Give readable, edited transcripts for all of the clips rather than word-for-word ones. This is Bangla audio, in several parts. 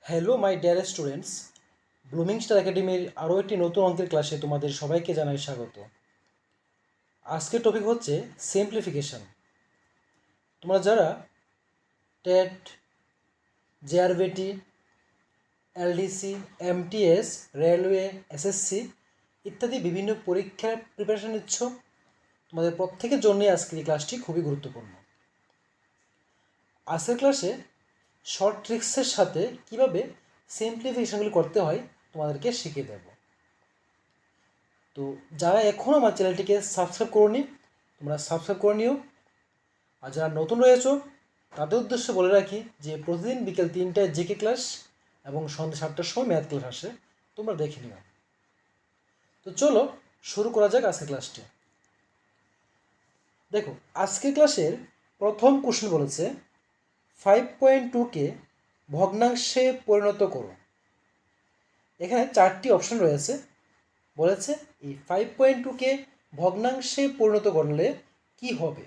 Hello my dear students, blooming star একাডেমির আরও একটি নতুন অঙ্কের ক্লাসে তোমাদের সবাইকে জানাই স্বাগত। আজকের টপিক হচ্ছে সিম্পলিফিকেশন। তোমরা যারা TET, JRBT, LDC, MTS, railway, SSC ইত্যাদি বিভিন্ন পরীক্ষার প্রিপারেশন নিচ্ছ, তোমাদের প্রত্যেকের জন্যই আজকের এই ক্লাসটি খুবই গুরুত্বপূর্ণ। আজকের ক্লাসে শর্ট ট্রিক্সের সাথে কীভাবে সিম্পলিফিকেশনগুলি করতে হয় তোমাদেরকে শিখিয়ে দেব। তো যারা এখনও আমার চ্যানেলটিকে সাবস্ক্রাইব করোনি, তোমরা সাবস্ক্রাইব করে নিও। আর যারা নতুন রয়েছো তাদের উদ্দেশ্যে বলে রাখি যে প্রতিদিন বিকেল 3টায় জিকে ক্লাস এবং সন্ধ্যে 7টার সময় ম্যাথ ক্লাস আসে, তোমরা দেখে নিও। তো চলো শুরু করা যাক আজকের ক্লাসটি। দেখো, আজকের ক্লাসের প্রথম কোশ্চেন বলেছে 5.2কে ভগ্নাংশে পরিণত করো। এখানে 4টি অপশন রয়েছে। বলেছে এই 5.2কে ভগ্নাংশে পরিণত করলে কি হবে।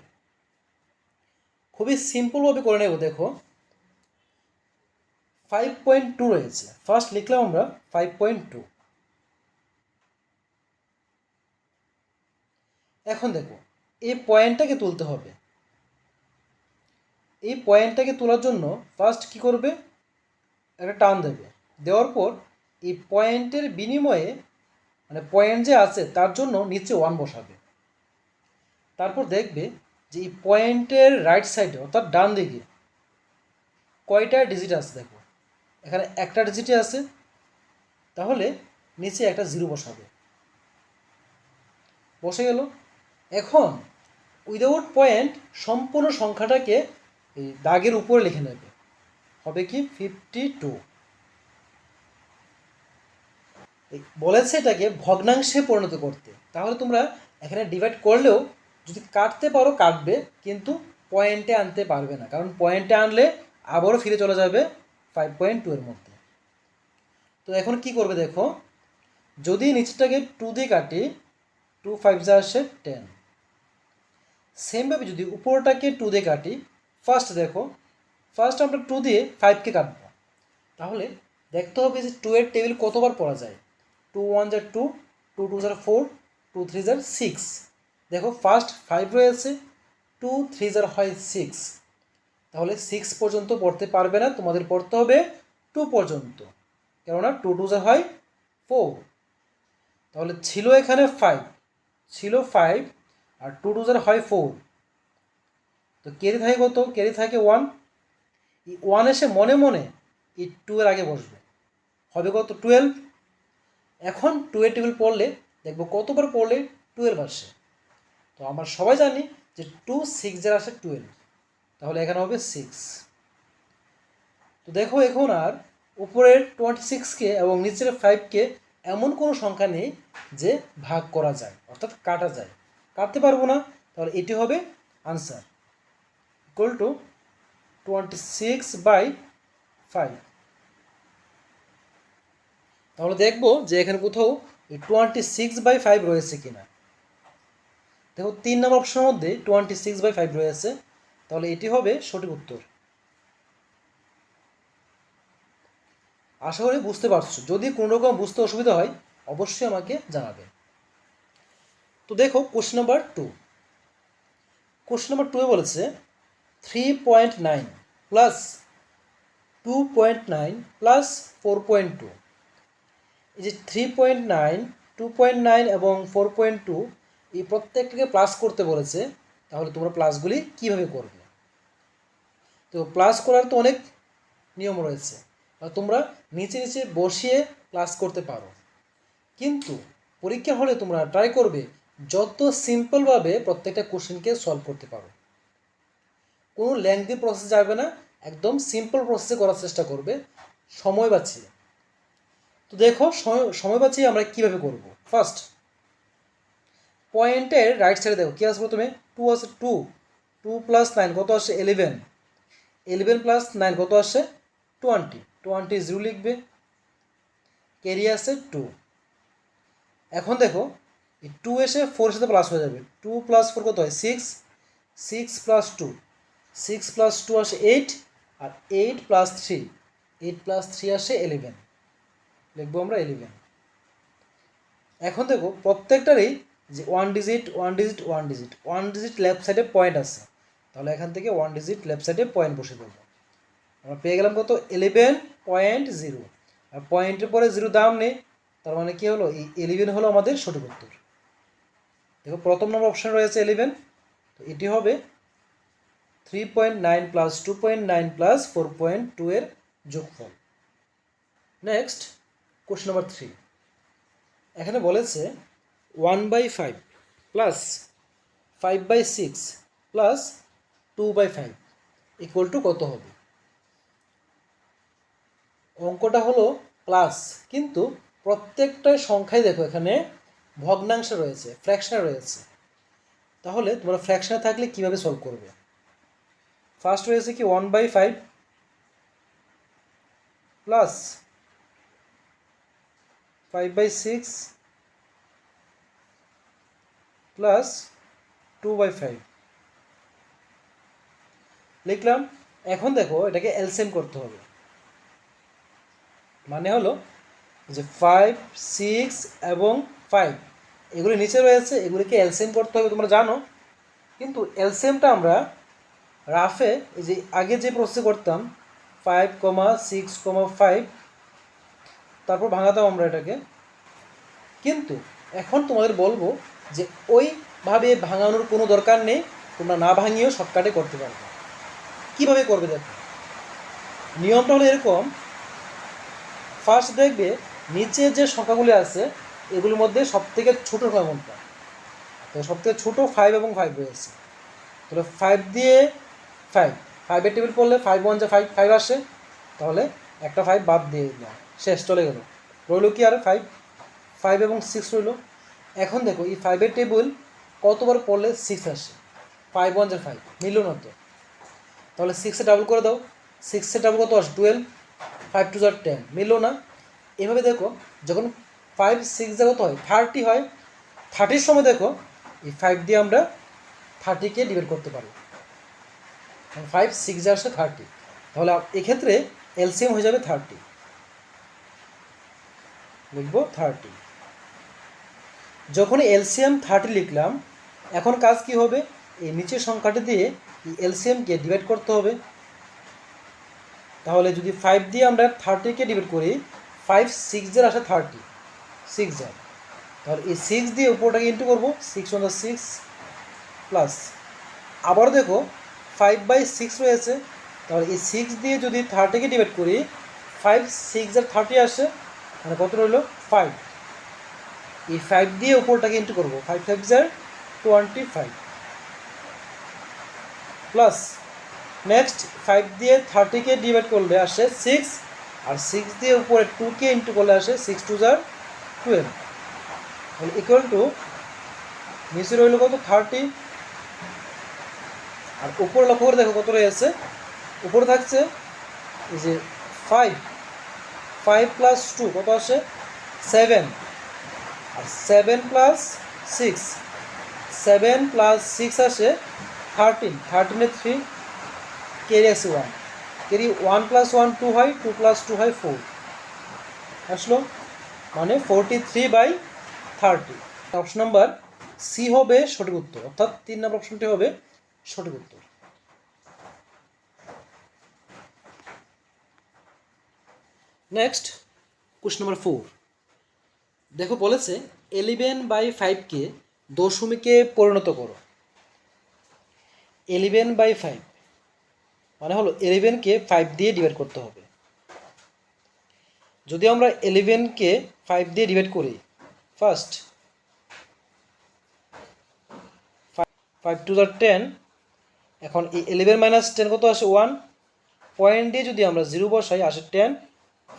খুবই সিম্পলভাবে করে নেব। দেখো, 5.2 রয়েছে, ফার্স্ট লিখলাম আমরা 5.2। এখন দেখো, এই পয়েন্টটাকে তুলতে হবে। এই পয়েন্টটাকে তোলার জন্য ফার্স্ট কি করবে, একটা টান দেবে। দেওয়ার পর এই পয়েন্টের বিনিময়ে মানে পয়েন্ট যে আছে তার জন্য নিচে 1 বসাবে। তারপর দেখবে যে এই পয়েন্টের রাইট সাইডে অর্থাৎ ডান দিকে কয়টা ডিজিট আছে। দেখো, এখানে একটা ডিজিটে আছে, তাহলে নিচে একটা 0 বসাবে। বসে গেল। এখন উইদাউট পয়েন্ট সম্পূর্ণ সংখ্যাটাকে এই দাগের উপরে লিখে নেবে। হবে কি 52। বলেছে এটাকে ভগ্নাংশে পরিণত করতে, তাহলে তোমরা এখানে ডিভাইড করলেও যদি কাটতে পারো কাটবে, কিন্তু পয়েন্টে আনতে পারবে না, কারণ পয়েন্টে আনলে আবারও ফিরে চলে যাবে 5.2 এর মধ্যে। তো এখন কি করবে, দেখো, যদি নিচেটাকে 2 দিয়ে কাটি, 2 5 যা আসে 10। সেমভাবে যদি উপরটাকে 2 দিয়ে কাটি, ফার্স্ট দেখো, ফার্স্ট আমরা 2 দিয়ে 5কে কাটবো, তাহলে দেখতে হবে যে 2 এর টেবিল কতবার পড়া যায়। 2 1 যা 2, 2 2 যা 4, 2 3 যা 6। দেখো, ফার্স্ট 5 রয়েছে, 2 3 যা হয় 6, তাহলে 6 পর্যন্ত পড়তে পারবে না, তোমাদের পড়তে হবে 2 পর্যন্ত, কেননা 2 2 যা হয় 4। তাহলে ছিল এখানে 5, ছিল 5 আর 2 2 যা হয় 4, তো ক্যারি থাকে কত, ক্যারি থাকে 1। এই 1 এসে মনে মনে এই 2 এর আগে বসবে, হবে কত 12। এখন 2 এর টেবিল পড়লে দেখবো কতবার পড়লে 12 আসে। তো আমরা সবাই জানি যে 2 6 যার আসে 12, তাহলে এখানে হবে 6। তো দেখো, এখন আর উপরের 26কে এবং নিচের 5কে এমন কোনো সংখ্যা নেই যে ভাগ করা যায়, অর্থাৎ কাটা যায়। কাটতে পারবো না, তাহলে এটি হবে আনসার, ইকুয়াল টু 26/5। তাহলে দেখবো যে এখানে কোথাও 26/5 রয়েছে কিনা। দেখো, 3 নম্বর অপশনের মধ্যে 26/5 রয়েছে, তাহলে এটি হবে সঠিক উত্তর। আশা করি বুঝতে পারছো। যদি কোনো রকম বুঝতে অসুবিধা হয় অবশ্যই আমাকে জানাবে। তো দেখো, কোশ্চেন নাম্বার 2। কোশ্চেন নাম্বার 2 বলেছে 3.9 প্লাস 2.9 প্লাস 4.2। এই যে 3.9, 2.9 এবং 4.2 এই প্রত্যেকটাকে প্লাস করতে বলেছে, তাহলে তোমরা প্লাসগুলি কিভাবে করবে। তো প্লাস করার তো অনেক নিয়ম রয়েছে, তোমরা নিচে নিচে বসিয়ে প্লাস করতে পারো, কিন্তু পরীক্ষা হলে তোমরা ট্রাই করবে যত সিম্পলভাবে প্রত্যেকটা কোশ্চেনকে সলভ করতে পারো। কোনো লেংথি প্রসেস যাবে না, একদম সিম্পল প্রসেসে করার চেষ্টা করবে, সময় বাঁচিয়ে। তো দেখো, সময় বাঁচিয়ে আমরা কীভাবে করব। ফার্স্ট পয়েন্টের রাইট সাইডে দেখো কী আসবে, প্রথমে 2 আছে, 2 2 প্লাস 9 কত আসে 11, 11 প্লাস 9 কত আসে 20, 20 0 লিখবে, ক্যারি আছে 2। এখন দেখো, এই 2 এসে 4 এর সাথে প্লাস হয়ে যাবে, 2 প্লাস 4 কত হয় 6, 6 প্লাস 2, 6 প্লাস 2 আসে 8, আর 8 প্লাস 3 8 প্লাস 3 আসে 11, লিখবো আমরা 11। এখন দেখো প্রত্যেকটারই যে one digit one digit one digit one digit left সাইডে পয়েন্ট আছে, তাহলে এখান থেকে ওয়ান ডিজিট লেফট সাইডে পয়েন্ট বসে দেবো। আমরা পেয়ে গেলাম কত 11.0, আর পয়েন্টের পরে জিরো দাম নেই, তার মানে কি হলো এই 11 হলো আমাদের সঠিক উত্তর। দেখো প্রথম নম্বর অপশন রয়েছে 11, তো এটি হবে 3.9 প্লাস 2.9 প্লাস 4.2 এর যোগফল। নেক্সট কোশ্চেন নাম্বার 3, এখানে বলেছে 1/5 প্লাস 5/6 প্লাস 2/5 ইকুয়াল টু কত হবে। অঙ্কটা হলো প্লাস, কিন্তু প্রত্যেকটা সংখ্যায় দেখো এখানে ভগ্নাংশে রয়েছে, ফ্র্যাকশনে রয়েছে। তাহলে তোমরা ফ্র্যাকশনে থাকলে কিভাবে সলভ করবে? ফার্স্ট রয়েছে কি 1/5 প্লাস 5/6 প্লাস 2/5 লিখলাম। এখন দেখো এটাকে এলসিএম করতে হবে, মানে হলো যে 5, 6 এবং 5 এগুলি নিচে রয়েছে, এগুলিকে এলসিএম করতে হবে, তোমরা জানো। কিন্তু এলসিএমটা আমরা রাফে এই যে আগে যে প্রসেস করতাম 5,6,5 তারপর ভাঙাতাম আমরা এটাকে, কিন্তু এখন তোমাদের বলবো যে ওইভাবে ভাঙানোর কোনো দরকার নেই, তোমরা না ভাঙিয়েও শর্টকাটে করতে পারবে। কীভাবে করবে দেখো, নিয়মটা হলো এরকম। ফার্স্ট দেখবে নিচে যে সংখ্যাগুলি আছে এগুলির মধ্যে সবথেকে ছোটো সংখ্যা কোনটা, তো সবথেকে ছোটো 5 এবং 5 রয়েছে। তাহলে 5 দিয়ে 5 টেবিল পড়লে 5 1 5 5 আসে, তাহলে একটা 5 বাদ দিয়ে দিলাম, শেষ, চলে গেল। রইল কি আর 5 এবং 6 রইল। এখন দেখো এই 5 টেবিল কতবার পড়লে 6 আসে, 5 1 5 মিলল না তো, তাহলে 6 ডাবল করে দাও, 6 ডাবল কত আসে 12, 5 2 10, মিলল না। এভাবে দেখো যখন 5 6 কত হয় 30 হয়, 30র সময় দেখো এই 5 দিয়ে আমরা 30কে ডিভাইড করতে পারি, 5 6 আসে 30, তাহলে এক্ষেত্রে এলসিএম হয়ে যাবে 30, লিখবো 30। যখন এলসিএম 30 লিখলাম, এখন কাজ কি হবে, এই নিচের সংখ্যাটি দিয়ে এই এলসিএমকে ডিভাইড করতে হবে। তাহলে যদি 5 দিয়ে আমরা 30কে ডিভাইড করি, 5 6 আসে 30, 6 যায়, তাহলে এই 6 দিয়ে উপরটাকে ইন্টু করবো, 6 1 6 প্লাস, আবার দেখো 5/6 রয়েছে, তাহলে এই 6 দিয়ে যদি 30কে ডিভাইড করি, 5 6 30 আসে, মানে কত রইল 5, এই 5 দিয়ে উপরটাকে ইন্টু করবো, 5 5 25 প্লাস, নেক্সট 5 দিয়ে 30কে ডিভাইড করলে আসে 6, আর 6 দিয়ে উপরে 2কে ইন্টু করলে আসে 6 2 12, তাহলে ইকুয়াল টু নিচে রইল কত 30, আর উপরে লক্ষ্য করে দেখো কত রয়েছে, উপরে থাকছে এই যে 5 প্লাস 2 কত আসে 7, আর 7 প্লাস 6 7 প্লাস 6 আসে 13, 13 3 ক্যারি আছে 1, ক্যারি 1 প্লাস 1 2 হয়, 2 প্লাস 2 হয় 4 আসলো, মানে 43/30। অপশন নাম্বার সি হবে সঠিক উত্তর, অর্থাৎ 3 নম্বর অপশনটি হবে সঠিক উত্তর। নেক্সট কোশ্চেন নাম্বার 4, দেখো বলেছে 11/5কে দশমিকে পরিণত করো। 11/5 মানে হলো 11কে 5 দিয়ে ডিভাইড করতে হবে। যদি আমরা 11কে 5 দিয়ে ডিভাইড করি, ফার্স্ট 5 2 10, এখন এই 11 মাইনাস 10 কত আসে 1, পয়েন্ট দিয়ে যদি আমরা 0 বসাই আসে 10,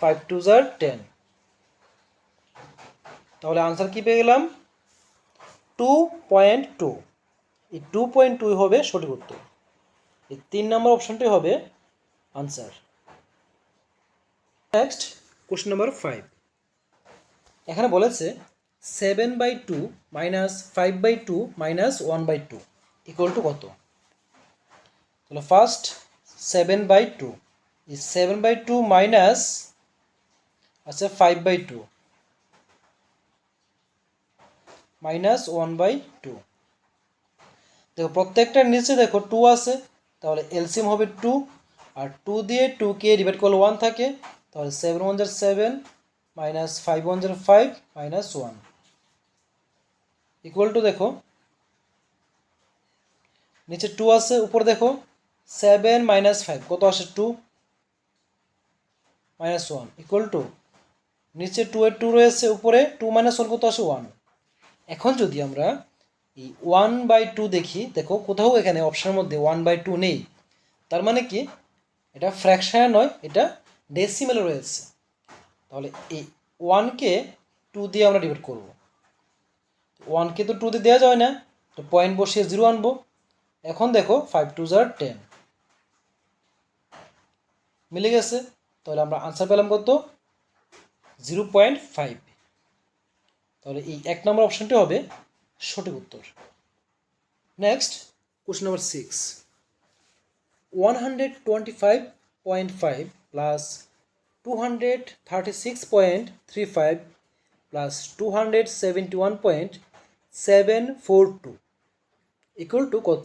5 2 10, তাহলে আনসার কি পেয়ে গেলাম 2.2, এই 2.2 হবে সঠিক উত্তর, এই 3 নম্বর অপশনটি হবে আনসার। নেক্সট কোশ্চেন নাম্বার 5, এখানে বলেছে 7/2 মাইনাস 5/2 মাইনাস 1/2 ইকুয়াল টু কত। তাহলে ফার্স্ট 7/2 is 7/2 minus আচ্ছা 5/2 minus 1/2। দেখো প্রত্যেকটার নিচে দেখো 2 আছে, তাহলে এলসিএম হবে 2, আর 2 দিয়ে 2কে ডিভাইড করলে 1 থাকে, তাহলে 7 1 jar 7 minus 5 1 jar 5 minus 1 equal to দেখো নিচে 2 আছে, উপরে দেখো 7 minus 5 কত আসে 2 minus 1 ইকুয়াল টু নিচে 2 এর 2 রয়েছে, উপরে 2 minus 1 কত আসে 1। এখন যদি আমরা এই 1/2 দেখি, দেখো কোথাও এখানে অপশনের মধ্যে 1/2 নেই, তার মানে কি এটা ফ্র্যাকশনে নয়, এটা ডেসিমেলে রয়েছে। তাহলে এই 1কে 2 দিয়ে আমরা ডিভাইড করব। 1কে তো 2 দিয়ে দেওয়া যায় না, তো পয়েন্ট বসিয়ে 0 আনবো। এখন দেখো 5 2 jar 10 মিলে গেছে, তাহলে আমরা আনসার পেলাম কত 0.5। তাহলে এই 1 নম্বর অপশনটি হবে সঠিক উত্তর। Next question number 6, 125.5 plus 236.35 plus 271.742 equal to কত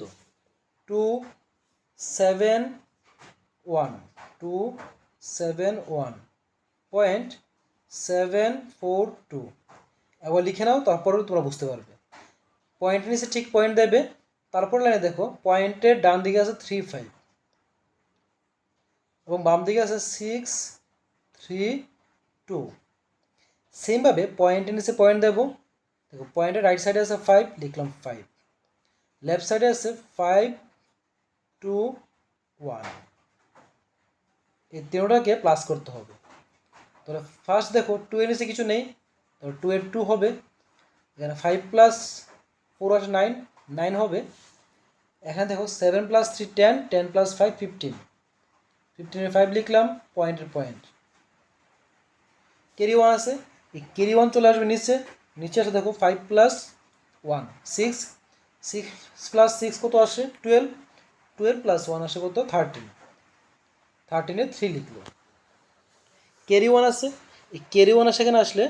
271.742। একবার লিখে নাও, তারপরেও তোমরা বুঝতে পারবে। পয়েন্টের নিচে ঠিক পয়েন্ট দেবে, তারপর লাইনে দেখো পয়েন্টের ডান দিকে আছে 35 এবং বাম দিকে আছে 632। সেমভাবে পয়েন্টের নিচে পয়েন্ট দেবো, দেখো পয়েন্টের রাইট সাইডে আছে 5, লিখলাম 5, লেফট সাইডে আছে 5 2 1, এই তিনটাকে প্লাস করতে হবে। তাহলে ফার্স্ট দেখো 2 এর নিচে কিছু নেই, তো 2 এর 2 হবে, এখানে 5 প্লাস 4 আসে 9 9 হবে। এখানে দেখো 7 প্লাস 3 10 10 প্লাস 5 15 15 এর 5 লিখলাম, পয়েন্টের পয়েন্ট ক্যারি 1 আছে, এই ক্যারি 1 চলে আসবে নিচে, নিচে আসে দেখো 5 প্লাস 1 6 6 প্লাস 6 কত আসে 12 12 প্লাস 1 আসে কত 13 13 এ 3 লিখলো। ক্যারি 1 আছে, এই ক্যারি 1 আসে এখানে আসলে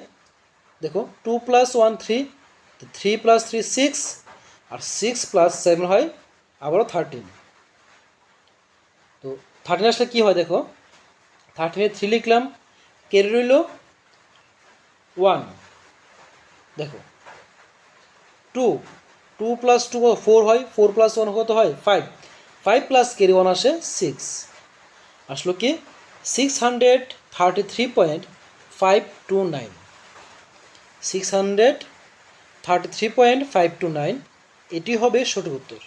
দেখো 2 প্লাস 1 3, 3 প্লাস 3 6, আর 6 প্লাস 7 হয় আবারও 13। তো 13 আসলে কী হয় দেখো 13 এ 3 লিখলাম, ক্যারি রইল 1, দেখো 2 2 প্লাস 2 4 হয়, 4 প্লাস 1 কত হয় 5 5 প্লাস ক্যারি 1 আসে 6, আসলো কি 633.529 633.529 এটি হবে সঠিক উত্তর।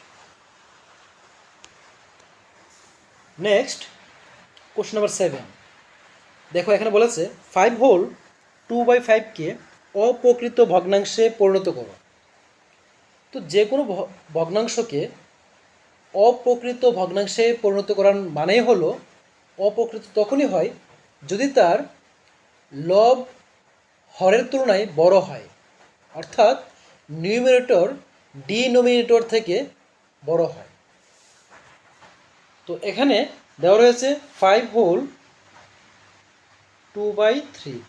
নেক্সট কোশ্চেন নাম্বার 7, দেখো এখানে বলেছে 5 হোল 2/5কে অপ্রকৃত ভগ্নাংশে পরিণত করো। তো যে কোনো ভগ্নাংশকে অপ্রকৃত ভগ্নাংশে পরিণত করার মানেই হলো অপ্রকৃত তখনই হয় যদি তার লব হরের তুলনায় বড় হয়, অর্থাৎ নিউমিনেটর ডিনোমিনেটর থেকে বড় হয়। তো এখানে দেওয়া রয়েছে 5 হোল 2/3,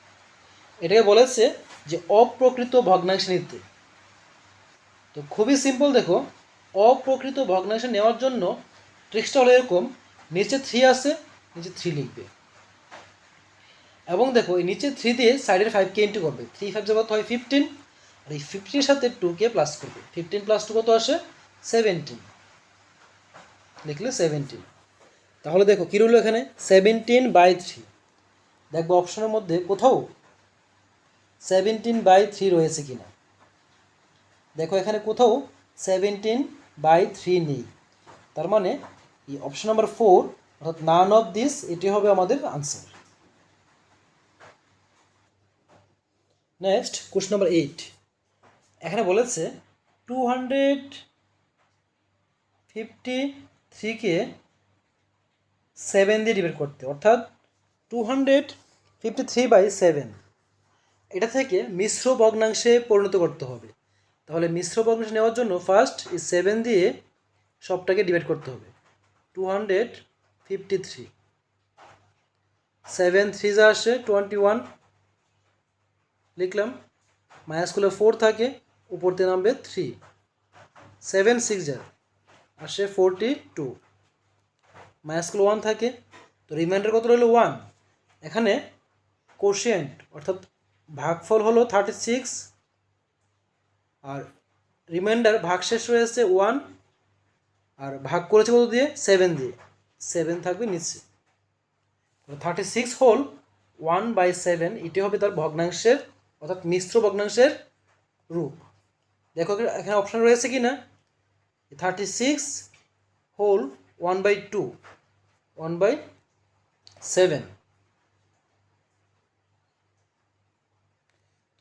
এটাকে বলেছে যে অপ্রকৃত ভগ্নাংশ নিতে। তো খুবই সিম্পল, দেখো অপ্রকৃত ভগ্নাংশ নেওয়ার জন্য ট্রিক্সটা হলো এরকম, নিচে 3 আছে, নিচে 3 লিখবে, এবং দেখো এই নিচে 3 দিয়ে সাইডের 5কে ইন্টু করবে, 3 5 কত হয় 15, আর এই 15 সাথে 2কে প্লাস করবে, 15 প্লাস 2 কত আসে 17, লিখলে 17। তাহলে দেখো কী রইল এখানে 17/3, দেখবো অপশনের মধ্যে কোথাও 17/3 রয়েছে কিনা। দেখো এখানে কোথাও 17/3 নেই, তার মানে এই অপশন নাম্বার 4 অর্থাৎ নান অফ দিস এটি হবে আমাদের আনসার। নেক্সট কোশ্চেন নাম্বার 8, এখানে বলেছে 253কে 7 দিয়ে ডিভাইড করতে, অর্থাৎ 253/7 এটা থেকে মিশ্র ভগ্নাংশে পরিণত করতে হবে। তাহলে মিশ্র ভগ্নাংশ নেওয়ার জন্য ফার্স্ট এই 7 দিয়ে সবটাকে ডিভাইড করতে হবে, 253 7 3 যা আসে 21 লিখলাম, মাইনাস করলে 4 থাকে, উপরতে নামবে 3, 7 6 যা আসে 42, মাইনাস করলে 1 থাকে, তো রিমাইন্ডার কত রইল 1। এখানে কোশিয়েন্ট অর্থাৎ ভাগফল হলো 36, আর রিমাইন্ডার ভাগশেষ রয়েছে 1, আর ভাগ করেছে কত দিয়ে 7 দিয়ে, 7 থাকবে নিচে। 36 হোল 1/7 এটি হবে তার ভগ্নাংশের অর্থাৎ মিশ্র ভগ্নাংশের রূপ। দেখো এখানে অপশান রয়েছে কি না, 36 হোল 1/2 1/7।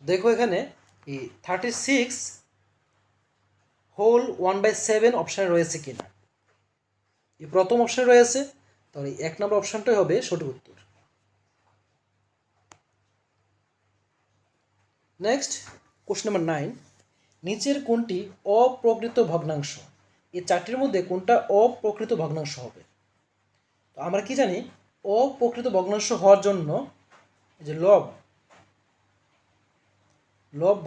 দেখো এখানে এই 36 হোল 1/7 অপশানে রয়েছে কি না, এই প্রথম অপশানে রয়েছে, তাহলে 1 নম্বর অপশানটাই হবে সঠিক উত্তর। নেক্সট কোশ্চেন নাম্বার 9, নিচের কোনটি অপ্রকৃত ভগ্নাংশ, এই চারটির মধ্যে কোনটা অপ্রকৃত ভগ্নাংশ হবে। তো আমরা কি জানি, অপ্রকৃত ভগ্নাংশ হওয়ার জন্য যে লব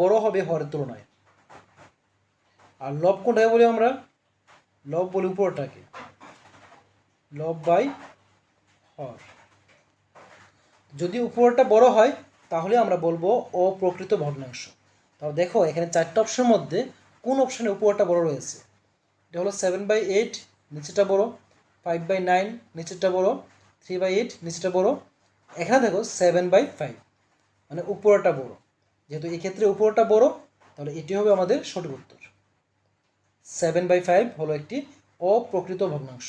বড় হবে হরের তুলনায়, আর লব কোনটাকে বলি আমরা, লব বলি উপরটাকে, লব বাই হর। যদি উপরটা বড় হয় তাহলে আমরা বলবো অপ্রকৃত ভগ্নাংশ। তাহলে দেখো এখানে চারটা অপশনের মধ্যে কোন অপশনে উপরটা বড় রয়েছে, এটা হলো 7/8 নিচেটা বড়, 5/9 নিচেরটা বড়, 3/8 নিচেটা বড়। এখানে দেখো 7/5 মানে উপরটা বড়, যেহেতু এক্ষেত্রে উপরটা বড় তাহলে এটি হবে আমাদের সঠিক উত্তর। 7/5 হলো একটি অপ্রকৃত ভগ্নাংশ।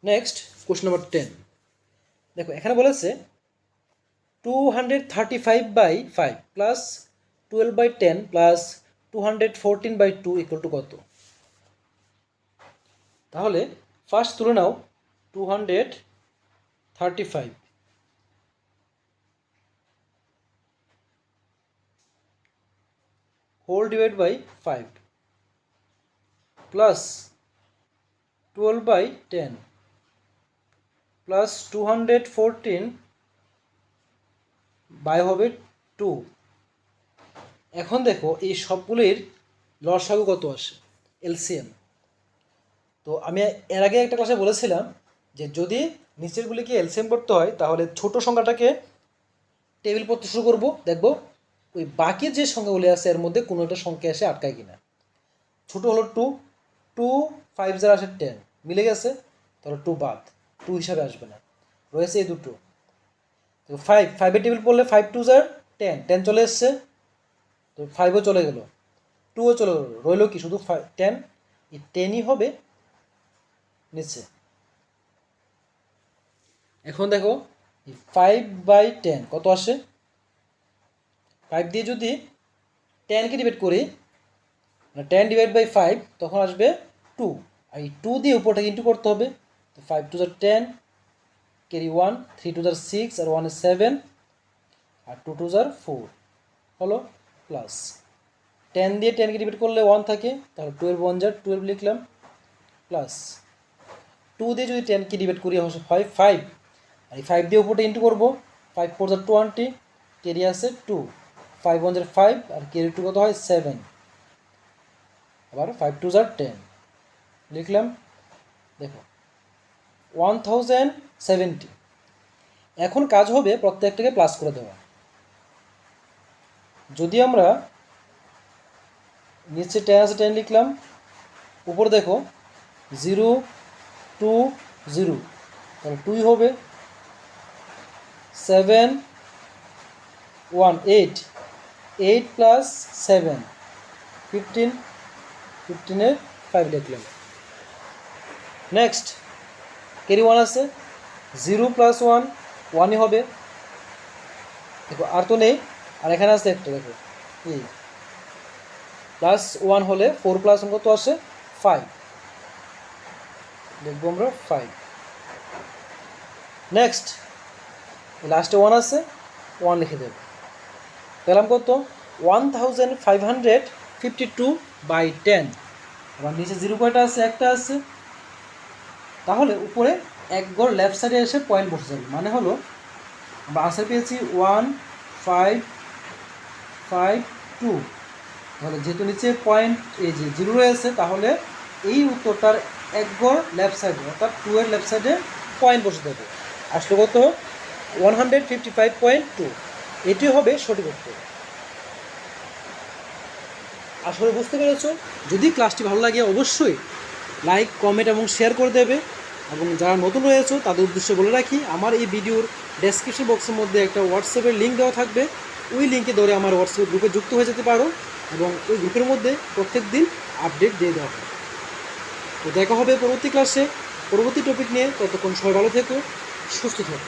নেক্সট কোশ্চেন নাম্বার 10, দেখো এখানে বলেছে 235/5 প্লাস 12/10 প্লাস 214/2 ইকুয়াল টু কত। তাহলে ফার্স্ট তুলে নাও 235 whole divide by 5 plus 12/10 plus 214 by হবে 2। এখন দেখো এই সবগুলির লসাগু কত আসে, এলসিএম। তো আমি এর আগে একটা ক্লাসে বলেছিলাম যে যদি নিচেরগুলিকে এলসিএম করতে হয় তাহলে ছোট সংখ্যাটাকে টেবিল পড়তে শুরু করবো, দেখবো ওই বাকি যে সংখ্যাগুলি আছে এর মধ্যে কোনো একটা সংখ্যা এসে আটকায় কিনা। ছোটো হলো 2, 2 5 যারা আসে 10 মিলে গেছে, তাহলে 2 বাদ, 2 হিসাবে আসবে না, রয়েছে এই দুটো। তো 5 টেবিল পড়লে 5 2 10, 10 চলে এসছে, তো 5ও চলে গেল, 2ও চলে গেল, রইল কি শুধু 10, এই 10ই হবে নিচে। এখন দেখো 5/10 কত আসে, 5 দিয়ে যদি 10কে ডিভাইড করি, মানে 10 ডিভাইড বাই 5 তখন আসবে 2, আর এই 2 দিয়ে উপরটাকে ইন্টু করতে হবে। তো 5 2 10, ক্যারি 1, 3 2 6, আর 1 7, আর 2 2 4 হলো, প্লাস 10 দিয়ে 10কে ডিভাইড করলে 1 থাকে, তাহলে 12 1 12 লিখলাম, প্লাস 2 দিয়ে যদি 10কে ডিভাইড করি হয় 5, আর এই 5 দিয়ে উপরটা ইন্টু করবো, 5 4 20, ক্যারি আছে 2, 5 1 5, আর ক্যারি 2 কত হয় 7, আবার 5 2 10 লিখলাম। দেখো 1070। এখন কাজ হবে প্রত্যেকটাকে প্লাস করে দেওয়া। যদি আমরা নিচে 10 আছে 10 লিখলাম, উপর দেখো 0 2 0, তাহলে 2 হবে, 7 1 8, 8 প্লাস 7 15, 15-এর 5 লিখলাম। নেক্সট ক্যারি 1 আছে, 0 প্লাস 1 1ই হবে, দেখো আর তো নেই, আর এখানে আছে একটা, দেখো এই প্লাস 1 হলে 4 প্লাস 1 কত আসে 5, দেখবো আমরা 5। নেক্সট লাস্টে 1 আছে, 1 লিখে দেব, পেলাম কত 1552/10। আবার নিচে 0 কয়টা আছে, একটা আছে, তাহলে উপরে এক ঘর লেফট সাইডে এসে পয়েন্ট বসে যাবে, মানে হলো আমরা আনসার পেয়েছি 1 5 5 2। তাহলে যেহেতু নিচে পয়েন্ট এই যে 0 রয়েছে, তাহলে এই উত্তরটার এক ঘর লেফট সাইডে অর্থাৎ 2 এর লেফট সাইডে পয়েন্ট বসে দেবে। আসলে কত? 155.2। এটি হবে সঠিক উত্তর। আসলে বুঝতে পেরেছো? যদি ক্লাসটি ভালো লাগে অবশ্যই লাইক, কমেন্ট এবং শেয়ার করে দেবে। এবং যারা নতুন রয়েছে তাদের উদ্দেশ্যে বলে রাখি, আমার এই ভিডিওর ডেসক্রিপশন বক্সের মধ্যে একটা হোয়াটসঅ্যাপের লিঙ্ক দেওয়া থাকবে। ওই লিঙ্কে ধরে আমার হোয়াটসঅ্যাপ গ্রুপে যুক্ত হয়ে যেতে পারো এবং ওই গ্রুপের মধ্যে প্রত্যেক দিন আপডেট দিয়ে দেওয়া হবে। তো দেখা হবে পরবর্তী ক্লাসে পরবর্তী টপিক নিয়ে। ততক্ষণ সবাই ভালো থেকো, সুস্থ থেকো।